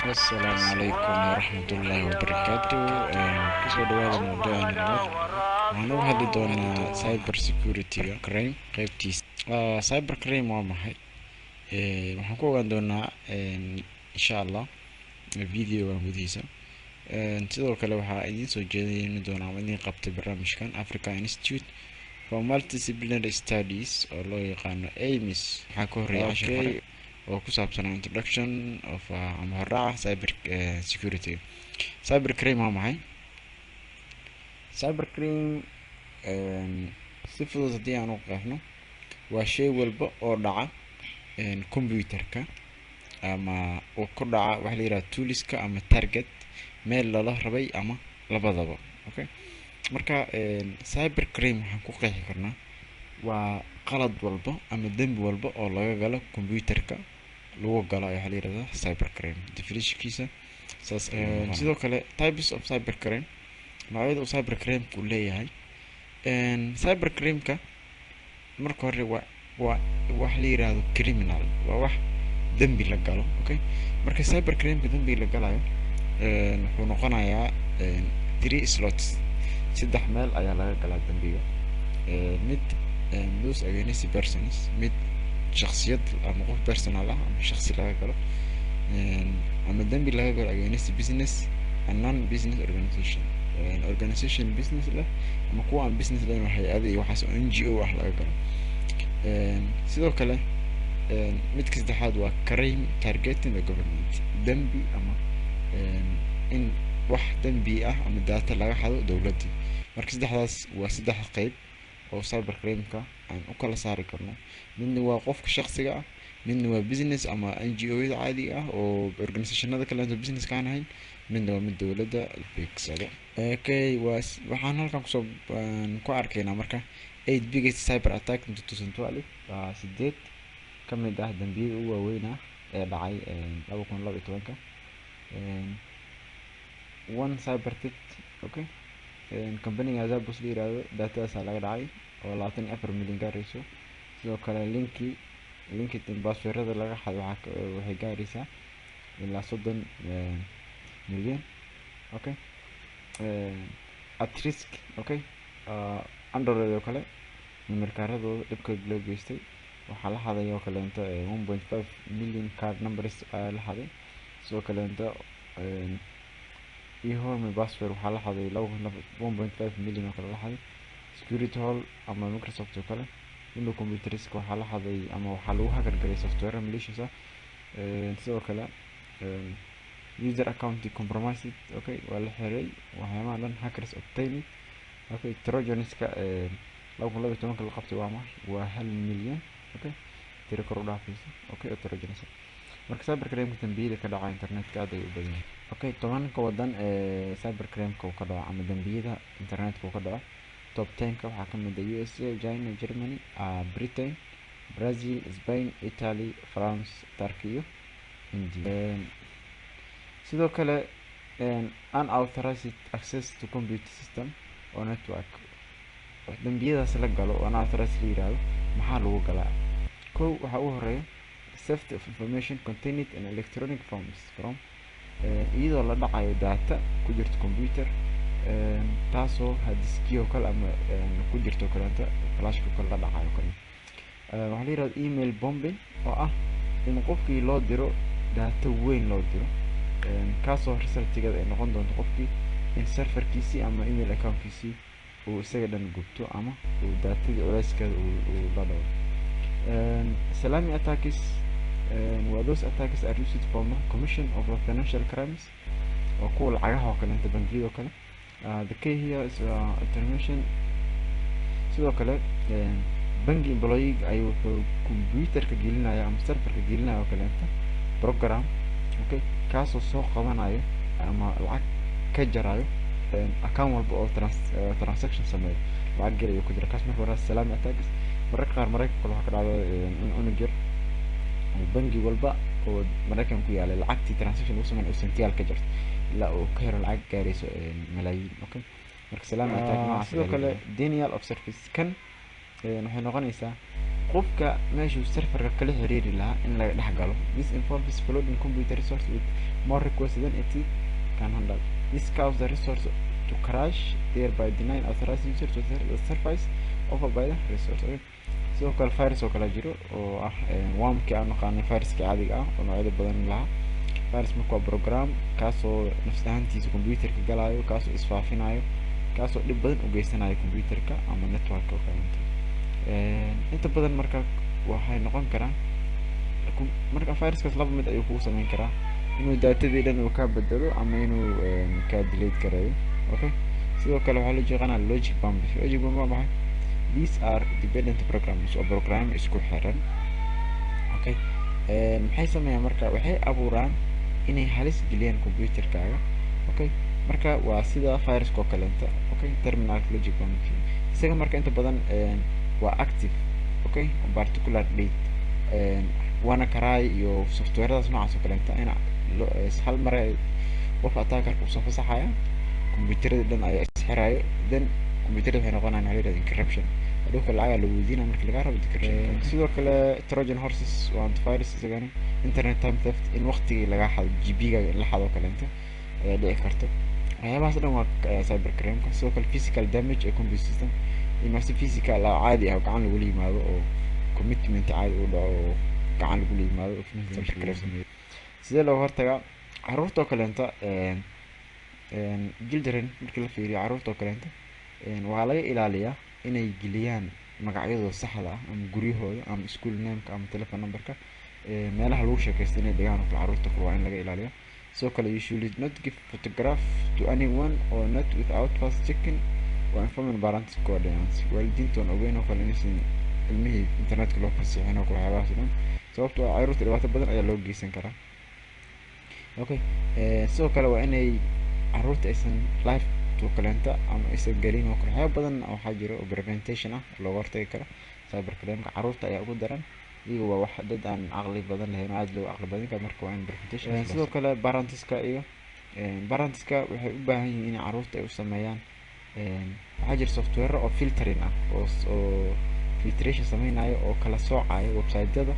السلام عليكم ورحمة الله وبركاته. كسو دواada موضوعنا labaad waxaan uga hadli doonaa cyber security crime qaybtiisa. Cyber crime waa maxay? Waxaan ku ogaan doonaa insha Allah videoga gudihiisa. Sidoo kale waxaa idiin soo jeedin doonaa ama idiin qabtay barnaamijkan Africa Institute for Multidisciplinary Studies oo loo yaqaano AIMS. Waxaa ka horeeya cashar hore oo ku saabsan introduction of ama horaaca cyber security. Cyber crime waa maxay? Cyber crime si fudud haddii aan u qeexno waa shay walba oo dhaca computerka ama oo ku dhaca waxa la yiraahdo toolska ama target meel lala rabay ama labadaba. Okay, marka cyber crime waxaan ku qeexi karnaa waa qalad walba ama dembi walba oo laga galo computerka lagu galo waxa la yiraahdo cyber crime. Definitionkiisa sidoo kale types of cyber crime, noocyada cyber crime ku leeyahay. Cyber crime ka marka hore waa wax la yiraahdo criminal, waa wax dembi la galo. Okay, marka cyber crime ka dembi la galayo wuxuu noqonayaa 3 slots, saddex meel ayaa laga galaa dembiga. Mid those against persons, mid shakhsiyad ama qof personal ah ama shakhsi laga galo, ama dembi laga galo against business and non-business organization. Organization business leh ama kuwa aan business lahayn waxay aadi waxaas NGO wax laga galo. Sidoo kale midka saddexaad waa crime targeting the government, dembi ama in wax dembi ah ama data laga xado dawladda. Marka saddexdaas waa saddex qayb oo cyber crime-ka aan u kala saari karno. Midna waa qofka shakhsiga ah, midna waa business ama NGO-yada caadiga ah oo organizationada kale ee business ka ahayn, midna waa mid dawladda beegsado. Okay, waxaan halkan ku arkaynaa marka 8 biggest cyber attack in 2012. waa 8 ka mid ah dambiyada ugu waaweyn ee dhacay 2012. one cyber theft. Okay, company Azabus la yiraahdo dataas laga dhacay oo 24 milyan gaarayso. Sidoo kale LinkedIn passwordada laga xado waxay gaaraysaa ilaa 30 milyan. Okay, at risk. Okay, Android oo kale nimarkaaradooda dhibka loo geystay waxaa la xaday oo kale inta 1.5 million card numbers la xaday. Sidoo kale inta home password waxaa la xaday 1.5 million oo kale la xaday. Security hole ama Microsoft oo kale Windows computer risk waxaa la xaday ama waxaa lagu hacker galay software malicious ah. Sidoo kale user account compromised. Okay, waa la xiray waxyaamaha dhan hackers obtained. Okay, trojaniska 2012 la qabtay waa 1 milyan. Okay, tiro kor u dhaafaysa. Okay, trojanisa. Marka cyber crime ka dambiyada ka dhaca internetka aad ay u badan yihiin. Okay, 10 ka wadan cyber crime ka ka dhaca ama dambiyada internetka ka dhaca. Top 10 ka waxaa ka mid ah USA, China, Germany, Britain, Brazil, Spain, Italy, France, Turkey, India. Sidoo kale unauthorized access to computer system or network. Dambiyadaas la galo unauthorized la yiraahdo maxaa lagu galaa? Kow waxaa u horeeya theft of information contained in electronic forms from iyadoo la dhacayo data ku jirto computer, taasoo hadiskiyo kale ama ku jirto kalenta flashka kale la dhacayo kale. Waxaa la yiraahdo email bombing oo ah in qofkii loo diro data weyn loo diro, kaasoo resultigeeda ay noqon doonto qofkii in serverkiisii ama email accountkiisii uu isaga dhan gubto ama uu datadii culayskeeda uu la dhaco. Salami attacks. Those attacks are used for commission of financial crimes oo kuwa lacagaha oo kale inta bangiyada oo kale. The key here is information. Sidoo kale bangi employee ay wuxuu computerka gelinaya ama serverka gelinaya oo kale inta program. Okay, kaasoo soo qabanayo ama lacag ka jarayo account walba oo transaction sameeyo lacag geliyo ku jira. kaas marka hore salami attacks. mararka qaar waxaa ka dhacdo in unugir bangi walba oo Mareykan ku yaala lacagtii transaction uu sameeyo sentiyaal ka jirto ilaa uu ka helo lacag gaarayso malaayiin. Okay, marka salami attack sidoo kale denial of service kan waxay noqonaysaa qofka meeshuu serverka kala xiriiri lahaa in laga dhex galo. This involves flooding computer resource with more requests than it can handle. This causes the resource to crash, thereby denying authorized user to the service offered by the resource. Okay. sidoo kale virus oo kala jiro oo ah wormkii aan naqaanay viruska caadiga ah oo noocyada badan lahaa. virus marka waa program kaasoo nafs ahaantiisa computerka galaayo, kaasoo isfaafinayo, kaasoo dhib badan u geysanayo computerka ama network oo kale. inta badan marka waxay noqon karaan marka viruskaas laba mid ayuu kugu sameyn karaa, inuu daatadii dhan uu ka bedelo ama inuu ka delete gareeyo. Okay, sidoo kale waxaa loo yaqaanaa logic bomb. Logic bomb waa maxay? These are dependent programs oo program isku xiran. Okay, maxay sameeyaan marka? Waxay abuuraan inay halis geliyaan computerkaaga. Okay, marka waa sida viruska oo kaleenta. Okay, terminal logic bomb isaga marka inta badan waa active. Okay, on particular date waana karaay iyo softwaradaas noocaas oo kaleenta ina hal mar qof attacker uu soo fasaxaya computerada dhan ayaa isxiraayo, then computerada waxay noqonayaan waxa la yidhahda encryption. dhulka lacag la weydiina marka laga rabo encryption. sidoo kale Trojan horses waa antivirus isagana. internet time theft in waqtigii laga xado GB-ga la xado kaleenta ayaa dhici karto. waxyaabahaas dhan waa cyber crime. sidoo kale physical damage ee computer system in si physical caadi ah gacan lagu yimaado oo commitment caadi u dhaco oo gacan lagu yimaado oo cyber crime. sidee loo hortagaa caruurta oo kaleenta? children markii la fiiriyo caruurta oo kaleenta waxaa laga ilaaliyaa inay geliyaan magacyadooda saxda ah ama guryahooda ama school name-ka ama telephone number-ka meelaha lagu sheekaysto inay dhigaan oo kale caruurta waa in laga ilaaliyo. sidoo kale you should not give photograph to anyone or not without first checking or informing parents coordinates. waalidiinta aan ogeyn oo kale inaysan ilmihii internetka loo fasixin oo kale waxyaabahaas dhan, sababtoo ah caruurta dhibaato badan ayaa loo geysan karaa. Okay, sidoo kale waa inay caruurta aysan live to kaleenta ama aysan gelin oo kale. waxyaaba badan waxaa jira oo prevention ah looga hortagi karo cyber crime-ka. caruurta ayaa ugu daran, iyaga waa wax dad aan caqli badan lahayn oo aad looga caqli badan kara, marka waa in prevention. sidoo kale parentska iyo parentska waxay u baahan yihiin in caruurta ay u sameeyaan waxaa jira software oo filtering ah oo filtration sameynayo oo kala soocayo website-yada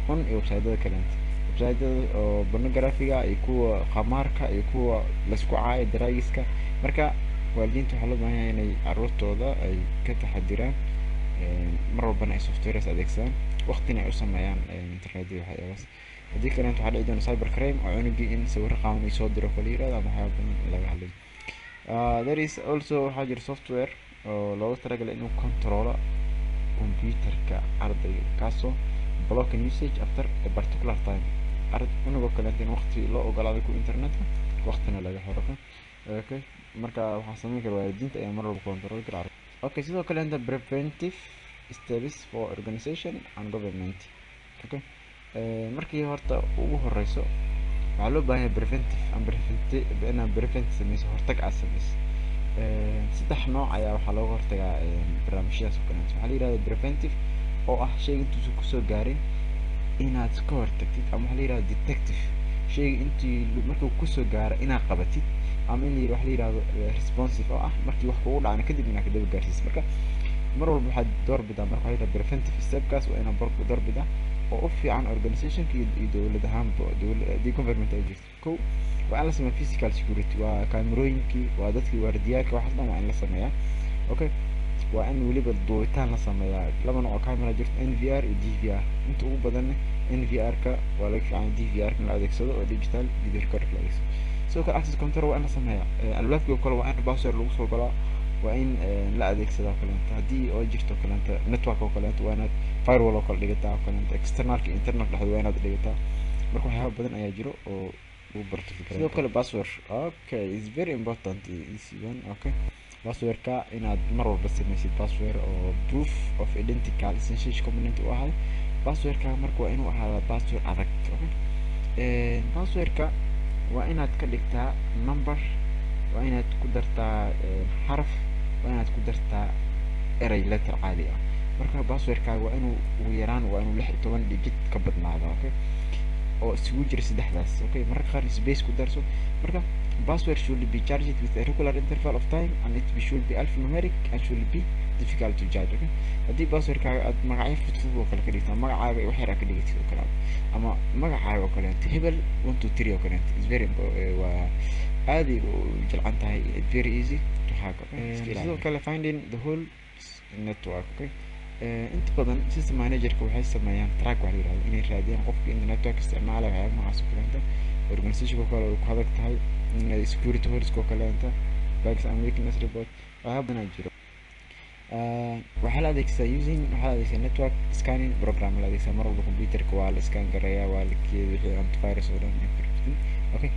xun iyo website-yada kaleenta. website-yada oo pornographiga iyo kuwa qamaarka iyo kuwa laisku caayo daraagiska. marka waalidiinta waxaa loo baahan yahay inay caruurtooda ay ka taxadiraan mar walbana ay softwares adeegsadaan, waqtina ay u sameeyaan internet iyo waxyaabahaas. haddii kaleenta waxaa dhici doona cyber crime oo cunugii in sawirro qaawan ay soo diro kala yirahdo ama waxyaaba badan laga hadlayo. there is also waxaa jira software oo loogu talagalay inuu controlo computerka ardayga, kaasoo blocking usage after a particular time. cunugoo kaleenta in waqti loo ogolaaday ku internetka waqtina laga xiro. Okay, marka waxaa sameyn kara waalidiinta ayaa mar walba control kara. Okay, sidoo kale inta preventive steps for organization and government. Okay, markii horta ugu horeyso waxaa loo baahan yahay preventive sameyso hortag aad sameyso. saddex nooc ayaa waxaa looga hortagaa barnaamijyadaas oo kaleeto. waxaa la yidhahda preventive oo ah shayga intuusan kusoo gaarin inaad ka hortagtid, ama waxaa la yidhahda detective shayga intii markuu kusoo gaaro inaad qabatid, ama in waxa la yidhahdo responsive oo ah markii wax kugu dhacana kadib inaad ka daba gaarsiis. marka mar walba waxaad doorbidaa marka waxaa la yidhahda preventive stepkaas waa inaad doorbidaa oo u fiican organizationka iyo dowlad ahaanba haddii government ay jirto. kow waa in la sameeya physical security, waa kaamirooyinkii, waa dadkii waardiyaadka, waxaas dhan waa in la sameeyaa. Okay, waa in weliba duubitaan la sameeyaa. laba nooc oo camera jirto, NVR iyo DVR. inta ugu badanna NVR-ka waa laga fiican DVR-ka in la adeegsado oo digital video recorder la adeegsado. sidoo kale access control waa in la sameeyaa. albaabkii oo kale waa in password lagu soo galaa, waa in la adeegsadaa kaleenta. haddii oo jirto kaleenta network oo kaleenta waa inaad firewall oo kale dhigataa oo kaleenta. externalka internal dhexdooda waa inaad dhigataa. marka waxyaaba badan ayaa jiro oo lagu barto fikradda. sidoo kale password, okay, is very important this one. Okay, passwordka inaad mar walba sameysid password oo proof of identical essential component u ahay. passwordka marka waa inuu ahaada password adag. Okay, passwordka waa inaad ka dhigtaa number, waa inaad ku dartaa xaraf, waa inaad ku dartaa erey letter caadi ah. marka passwordkaaga waa inuu ugu yaraan waa inuu 16 digit ka badnaado. Okay, oo isugu jira saddexdaas. Okay, marka qaar space ku darso. marka Password should be charged with a regular interval of time and should be alphanumeric and should be difficult to judge. Okay, haddii passwordkaaga aad magacyo fudfud oo kale ka dhigto magacaaga wax yar aad ka dhigtid oo kale ama magacaaga oo kaleeto hebel 1 2 3 oo kaleeto is very waa aad ay u jilcan tahay, very easy to hack. Sidoo kale finding the whole network. Okay, inta badan system managerka waxay sameeyaan track wax la yiraahdo inay raadiyaan qofka in network isticmaala waxyaabo noocaas oo kaleeto. Organization kale oo ku adag tahay security holes oo kaleeto, bugs and weakness report waxaa badan jiro. waxaa la adeegsadaa network scanning program la adeegsadaa mar walba computerka waa la scan gareeyaa, waa la keeyaa wixii antivirus oo dhan encryption. Okay,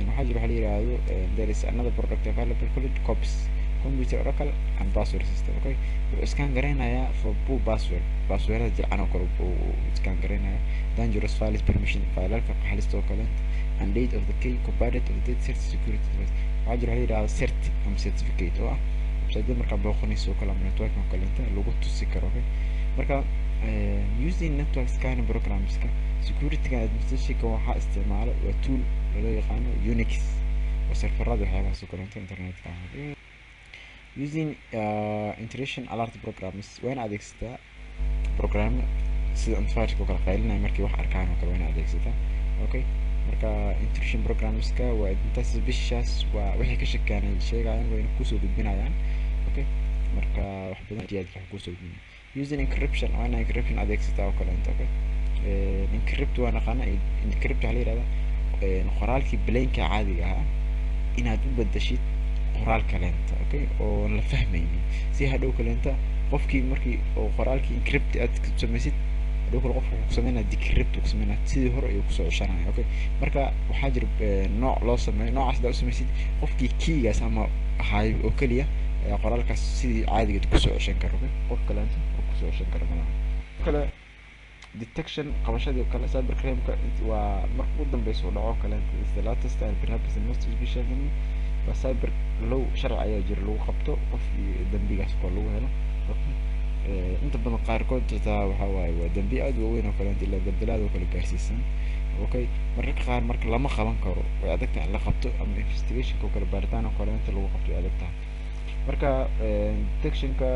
waxaa jiro waxa la yiraahdo there is another product available called COPS, computer oracle and password system. Okay, wuxuu scan gareynayaa for poor passwordada jilcan oo kale uu scan gareynayaa, dangerous files permission filealka halista oo kale, and date of the key component of the date security. waxaa jiro waxa la yiraahdo cert ama certificate oo ah website marka booqanayso oo kale ama network oo kale lagu tusi karo. Okay, marka using network scanning programs ka security administration waxaa isticmaala waa tool loo yaqaano Unix oo serverada waxyaabahaas oo kale internetka. Using intrusion alert programs waa in adeegsataa program sida antivirus oo kale qaylinaya markii wax arkaan oo kale waa in adeegsataa. Okay, marka intrusion programs ka waa intaas bishaas waa wixii ka shaqeynaya sheegayaan waa in ku soo gudbinayaan. Okay, marka wax badan diyaadka ku soo gudbinayaan. Using encryption waa in encryption adeegsataa oo kale. Okay, encrypt waa naqana encrypt waxa la yiraahdaa qoraalkii plainka caadiga ah inaad u bedeshid qoraal kaleenta. Okay, oo la fahmaynin si hadhow kaleenta qofkii markii oo qoraalkii encrypt aad ku samaysid hadhow qofku ku sameynaa decrypt ku sameynaa sidii hore ayuu ku soo ceshanaya. Okay, marka waxaa jira nooc loo sameeyo noocaas aad u samaysid qofkii keygaas ama ahay oo kaliya qoraalkaas sidii caadiga ku soo ceshan karo. Okay, qof kaleenta oo ku soo ceshan karo kale detection qabashadii kale cyber crime ka waa marka ugu dambeysay oo dhaco kale is the latest and perhaps the most especially waa cyber law sharci ayaa jira lagu qabto qof dambigaas oo lagu helo. inta badan qaarkood taa waxa waaye waa dambi aad u weyn oo kale inta la gadalaad oo kale gaarsiisan. Okay, marka qaar marka lama qaban karo way adag tahay la qabto ama investigation oo kale baaritaan oo kale inta lagu qabto way adag tahay. marka detection ka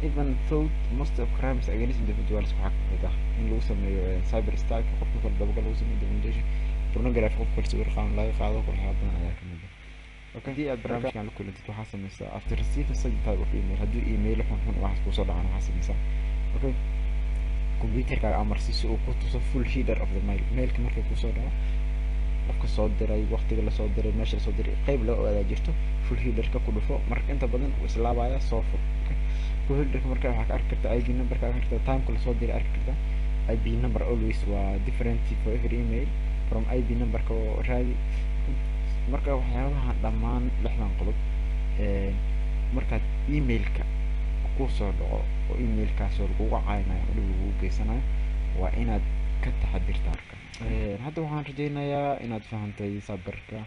even though most of crimes against individuals waxaa kamid ah in lagu sameeyo cyber attack qofka kala dabagal lagu sameeyo documentation pornography qofka kala sawir laga qaado waxyaabo badan ayaa kamid ah. Okay, hadii aad barnaamijkan la kulantid waxaa sameysaa after receiving such type of email haddii email xun wax kusoo dhacaan waxaa sameysaa. Okay, computerkaaga amarsiiso uu ku tuso full header of the mailka markay kusoo dhaco qofka soo diray waqtiga lasoo diray meesha lasoo diray qayb loo ogaadaa jirto full headerka ku dhufo marka inta badan uu islaabaya soo fur. full headerka marka waxaa ka arki kartaa IP number ka arki kartaa timeka lasoo diray arki kartaa IP number always waa different for every email from IP numberka oo raadi. marka waxyaabaha dhammaan 6 qodob markaad emailka ku soo dhaco oo emailkaas oo lagu caaynayo oo lagu geysanayo waa inaad ka taxadirtaa. hadda waxaan rajeynayaa inaad fahantay cyberka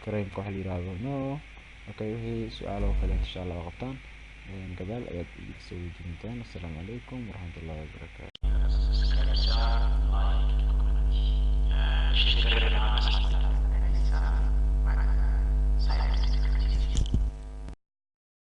crime waxa la yiraahdo. No, okay, wixii su'aalo kale insha Allah qabtaan gadaal ayaad iga soo weydiin doontaan. Assalaamu calaykum waraxmatullaahi wabarakaatuh.